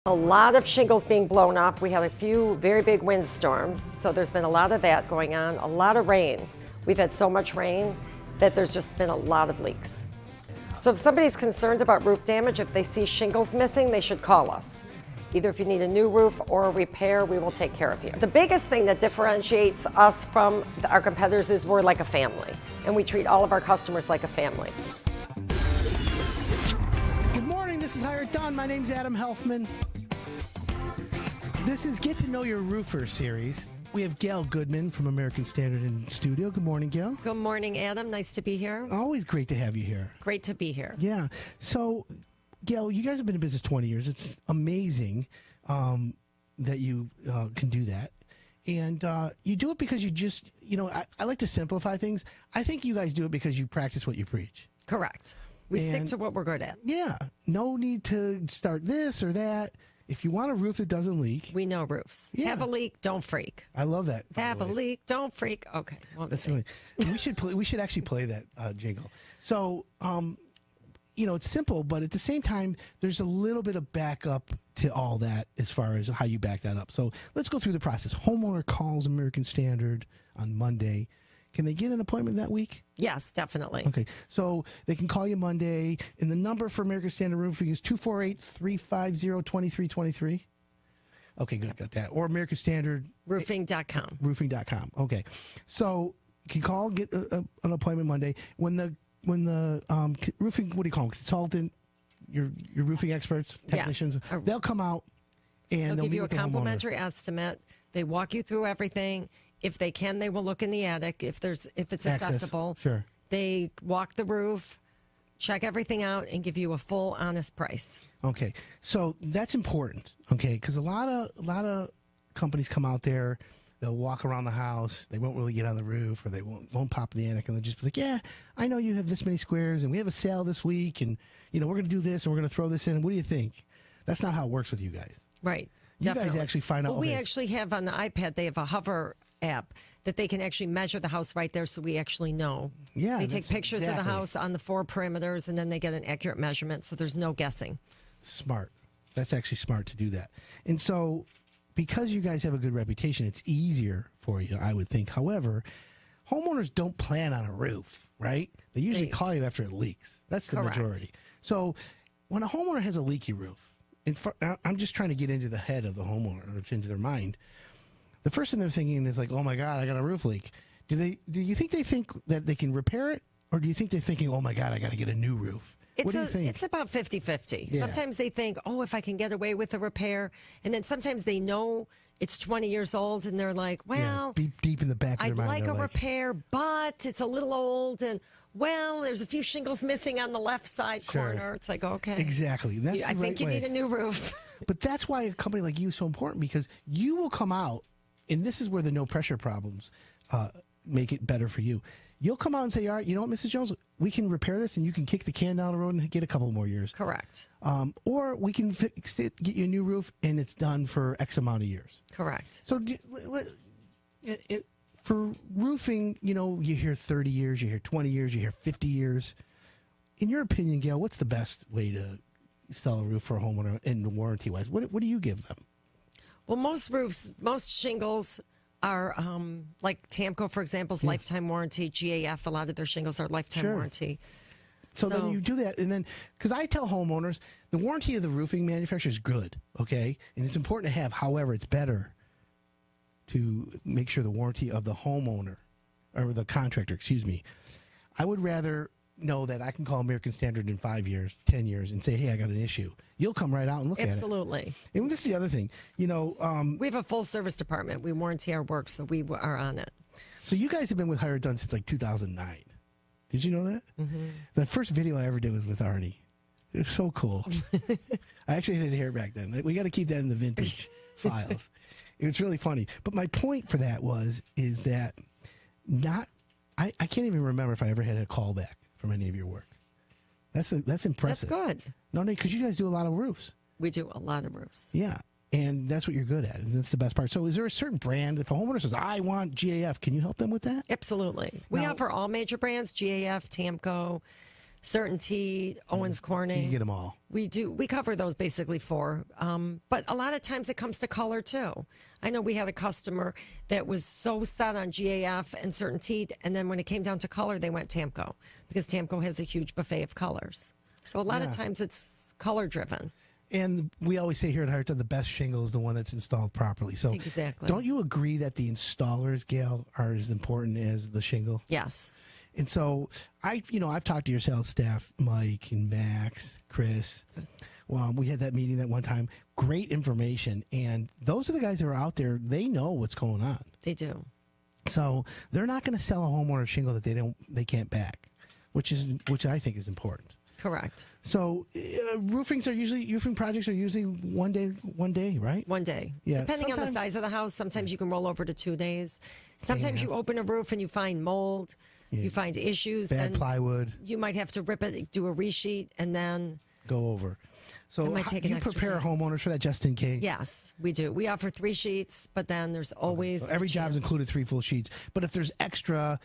A lot of shingles being blown off. We had a few very big windstorms, so there's been a lot of that going on. A lot of rain. We've had so much rain that there's just been a lot of leaks. So if somebody's concerned about roof damage, if they see shingles missing, they should call us. Either if you need a new roof or a repair, we will take care of you. The biggest thing that differentiates us from our competitors is we're like a family, and we treat all of our customers like a family. Good morning, this is Hire It Done. My name's Adam Helfman. This is Get to Know Your Roofer series. We have Gayle Goodman from American Standard in studio. Good morning, Gayle. Good morning, Adam. Nice to be here. Always great to have you here. Great to be here. Yeah. So, Gayle, you guys have been in business 20 years. It's amazing that you can do that. And you do it because you just, I like to simplify things. I think you guys do it because you practice what you preach. Correct. We stick to what we're good at. Yeah. No need to start this or that. If you want a roof that doesn't leak. We know roofs. Yeah. Have a leak, don't freak. I love that. Have a leak, don't freak. Okay. That's funny. We should actually play that jingle. So, it's simple, but at the same time, there's a little bit of backup to all that as far as how you back that up. So let's go through the process. Homeowner calls American Standard on Monday. Can they get an appointment that week? Yes, definitely. Okay, so they can call you Monday, and the number for American Standard Roofing is 248-350-2323. Okay, good, got that. Or American Standard Roofing.com. Roofing.com. Okay, so you can call, get an appointment Monday. When the roofing, what do you call them? Consultant, your roofing experts, technicians, yes. They'll come out and they'll give meet you a with the complimentary estimate. They walk you through everything. If they can, they will look in the attic if it's accessible. Sure. They walk the roof, check everything out, and give you a full, honest price. Okay, so that's important. Okay, because a lot of companies come out there, they'll walk around the house, they won't really get on the roof, or they won't pop in the attic, and they'll just be like, "Yeah, I know you have this many squares, and we have a sale this week, and we're going to do this, and we're going to throw this in. And what do you think?" That's not how it works with you guys. Right. You Definitely. guys actually find out. Well, we actually have on the iPad, they have a hover app that they can actually measure the house right there, so we actually know. Yeah, they take pictures of the exactly. house on the 4 perimeters, and then they get an accurate measurement, so there's no guessing. Smart. That's actually smart to do that. And so, because you guys have a good reputation, it's easier for you, I would think. However, homeowners don't plan on a roof, right? They usually call you after it leaks. That's the Correct. majority. So, when a homeowner has a leaky roof, I'm just trying to get into the head of the homeowner, or into their mind. The first thing they're thinking is like, "Oh my God, I got a roof leak." Do you think they think that they can repair it, or do you think they're thinking, "Oh my God, I got to get a new roof"? What do you think? It's about 50-50. Yeah. Sometimes they think, "Oh, if I can get away with a repair," and then sometimes they know it's 20 years old, and they're like, "Well, deep in the back of their I'd mind, like they're a repair, but it's a little old, and well, there's a few shingles missing on the left side corner." It's like, okay, exactly. That's I the think right you way. need a new roof. But that's why a company like you is so important, because you will come out, and this is where the no pressure problems make it better for you. You'll come out and say, "All right, you know what, Mrs. Jones, we can repair this, and you can kick the can down the road and get a couple more years." Correct. Or we can fix it, get you a new roof, and it's done for X amount of years. Correct. So for roofing, you hear 30 years, you hear 20 years, you hear 50 years. In your opinion, Gayle, what's the best way to sell a roof for a homeowner and warranty-wise? What do you give them? Well, most shingles are like Tamco, for example, is lifetime warranty. GAF, a lot of their shingles are lifetime warranty. So then you do that, and then, because I tell homeowners, the warranty of the roofing manufacturer is good, okay? And it's important to have. However, it's better to make sure the warranty of the homeowner, or the contractor, excuse me. I would rather know that I can call American Standard in 5 years, 10 years, and say, "Hey, I got an issue." You'll come right out and look Absolutely. at it. And this is the other thing, we have a full service department. We warranty our work, so we are on it. So you guys have been with Hire It Done since like 2009. Did you know that? Mm-hmm. The first video I ever did was with Arnie. It was so cool. I actually had hair back then. We got to keep that in the vintage files. It was really funny. But my point for that is that I can't even remember if I ever had a call back from any of your work. That's impressive. That's good. No, because you guys do a lot of roofs. We do a lot of roofs. Yeah. And that's what you're good at, and that's the best part. So is there a certain brand, if a homeowner says, "I want GAF," can you help them with that? Absolutely. We offer all major brands, GAF, Tamco, Certainty, Owens Corning. You get them all. We do. We cover those basically four. But a lot of times it comes to color too. I know we had a customer that was so set on GAF and Certainty, and then when it came down to color, they went Tamco because Tamco has a huge buffet of colors. So a lot of times it's color driven. And we always say here at Higher Done, the best shingle is the one that's installed properly. So Exactly. don't you agree that the installers, Gail, are as important as the shingle? Yes. And so I've talked to your sales staff, Mike and Max, Chris. Well, we had that meeting that one time. Great information. And those are the guys that are out there. They know what's going on. They do. So they're not going to sell a homeowner shingle that they can't back, which I think is important. Correct. So roofing projects are usually one day, right? 1 day. Yeah. Depending on the size of the house, sometimes you can roll over to 2 days. Sometimes you open a roof and you find mold. You find issues. Bad plywood. You might have to rip it, do a resheet, and then go over. So it might take an you extra prepare day. homeowners for that just in case. Yes, we do. We offer 3 sheets, but then there's always So every job's included 3 full sheets. But if there's extra,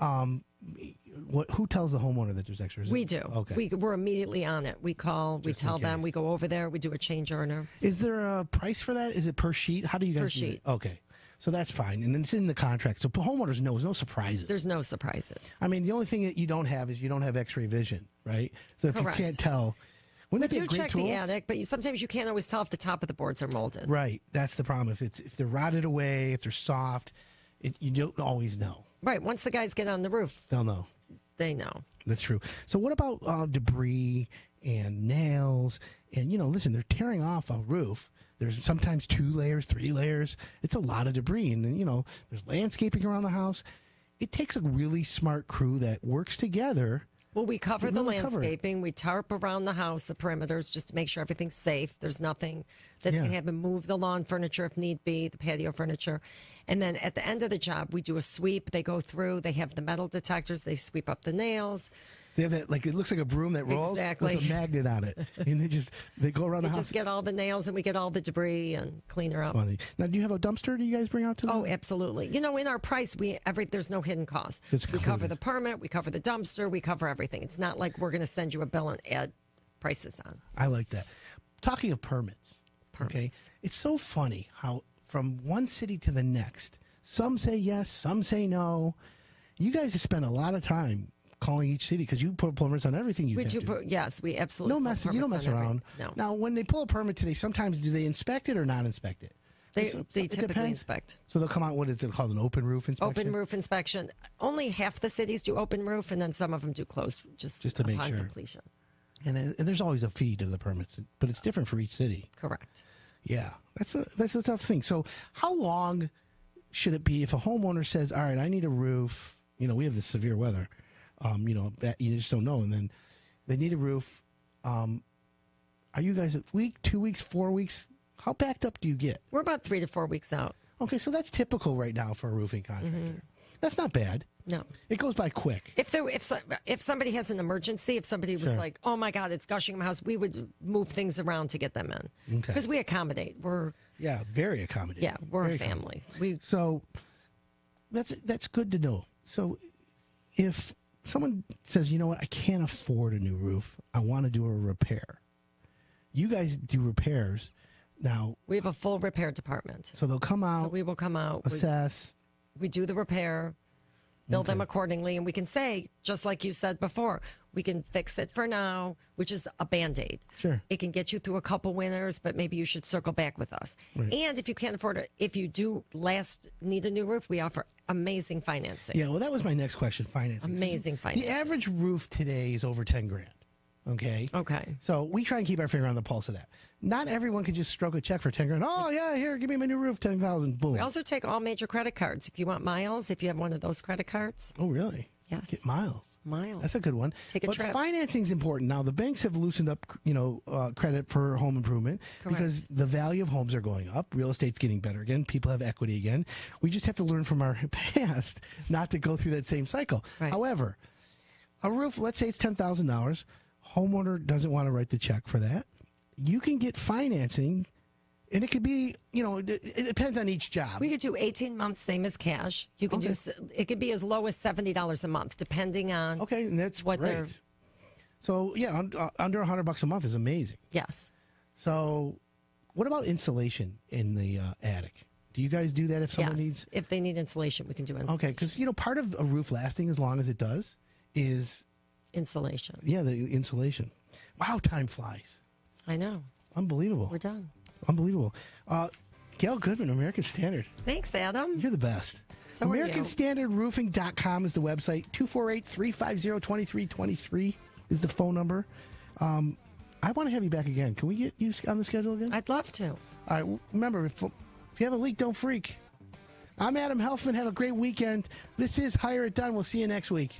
who tells the homeowner that there's extras? We do. Okay. We're immediately on it. We call, we Just in tell them, case. we go over there, we do a change order. Is there a price for that? Is it per sheet? How do you guys Per do sheet. it? Okay. So that's fine. And it's in the contract. So homeowners know there's no surprises. There's no surprises. I mean, the only thing that you don't have is you don't have x-ray vision, right? So if Correct. you can't tell, wouldn't that We be a do great check tool? the attic, but sometimes you can't always tell if the top of the boards are molded. Right. That's the problem. If they're rotted away, if they're soft, you don't always know. Right. Once the guys get on the roof, They'll know. they know. That's true. So what about debris and nails? And, listen, they're tearing off a roof. There's sometimes 2 layers, 3 layers. It's a lot of debris. And then, there's landscaping around the house. It takes a really smart crew that works together. Well, we cover the really cover it. landscaping. We tarp around the house, the perimeters, just to make sure everything's safe. There's nothing that's going to happen. Move the lawn furniture if need be, the patio furniture. And then at the end of the job, we do a sweep. They go through. They have the metal detectors. They sweep up the nails. They have that, it looks like a broom that rolls Exactly. with a magnet on it. And they go around the We house. just get all the nails and we get all the debris and clean her up. Funny. Now, do you have a dumpster do you guys bring out to them? Oh, absolutely. In our price, there's no hidden cost. It's We cover included. the permit, we cover the dumpster, we cover everything. It's not like we're going to send you a bill and add prices on. I like that. Talking of permits. Okay. Permits. It's so funny how from one city to the next, some say yes, some say no. You guys have spent a lot of time calling each city because you put plumbers on everything you We guys do, do. yes, we absolutely. No put mess. You don't permits mess on around. No. Now, when they pull a permit today, sometimes do they inspect it or not inspect it? They it typically depends. inspect. So they'll come out. What is it called? An open roof inspection. Open roof inspection. Only half the cities do open roof, and then some of them do closed just to make upon sure. completion. And there's always a fee to the permits, but it's different for each city. Correct. Yeah, that's a tough thing. So how long should it be if a homeowner says, "All right, I need a roof." We have this severe weather. That you just don't know, and then they need a roof. Are you guys a week, 2 weeks, 4 weeks? How backed up do you get? We're about 3 to 4 weeks out. Okay, so that's typical right now for a roofing contractor. That's not bad. No. It goes by quick. If somebody has an emergency, if somebody was like, "Oh my God, it's gushing in my house," we would move things around to get them in. Okay. Because we accommodate. We're Very accommodating. we're Very a family. So that's good to know. So if someone says, "You know what, I can't afford a new roof. I want to do a repair." You guys do repairs now, We have a full repair department. so they'll come So out, we will come out. assess. We do the repair, bill them accordingly, and we can say, just like you said before, we can fix it for now, which is a Band-Aid. Sure. It can get you through a couple winters, but maybe you should circle back with us. And if you can't afford it, if you do need a new roof, we offer amazing financing. Yeah, well, that was my next question. Financing. Amazing The financing. average roof today is over 10 grand. Okay. Okay. So we try and keep our finger on the pulse of that. Not everyone can just stroke a check for 10 grand. Oh yeah, here, give me my new roof, 10,000. Boom. We also take all major credit cards. If you want miles, if you have one of those credit cards, Oh really? yes. Get miles. Miles. That's a good one. Take a but trip. financing's important. Now the banks have loosened up, credit for home improvement because the value of homes are going up. Real estate's getting better again. People have equity again. We just have to learn from our past not to go through that same cycle. Right. However, a roof, let's say it's $10,000. Homeowner doesn't want to write the check for that. You can get financing, and it could be, it depends on each job. We could do 18 months, same as cash. You can do. It could be as low as $70 a month, depending on Okay, and that's what great. they're. So yeah, under $100 a month is amazing. Yes. So, what about insulation in the attic? Do you guys do that if someone Yes. needs? If they need insulation, we can do insulation. Okay, because part of a roof lasting as long as it does is Insulation. the insulation. Wow, time flies. I know. Unbelievable. We're done. Unbelievable. Gayle Goodman, American Standard. Thanks, Adam. You're the best. So are you. AmericanStandardRoofing.com is the website. 248-350-2323 is the phone number. I want to have you back again. Can we get you on the schedule again? I'd love to. All right. Remember, if you have a leak, don't freak. I'm Adam Helfman. Have a great weekend. This is Hire It Done. We'll see you next week.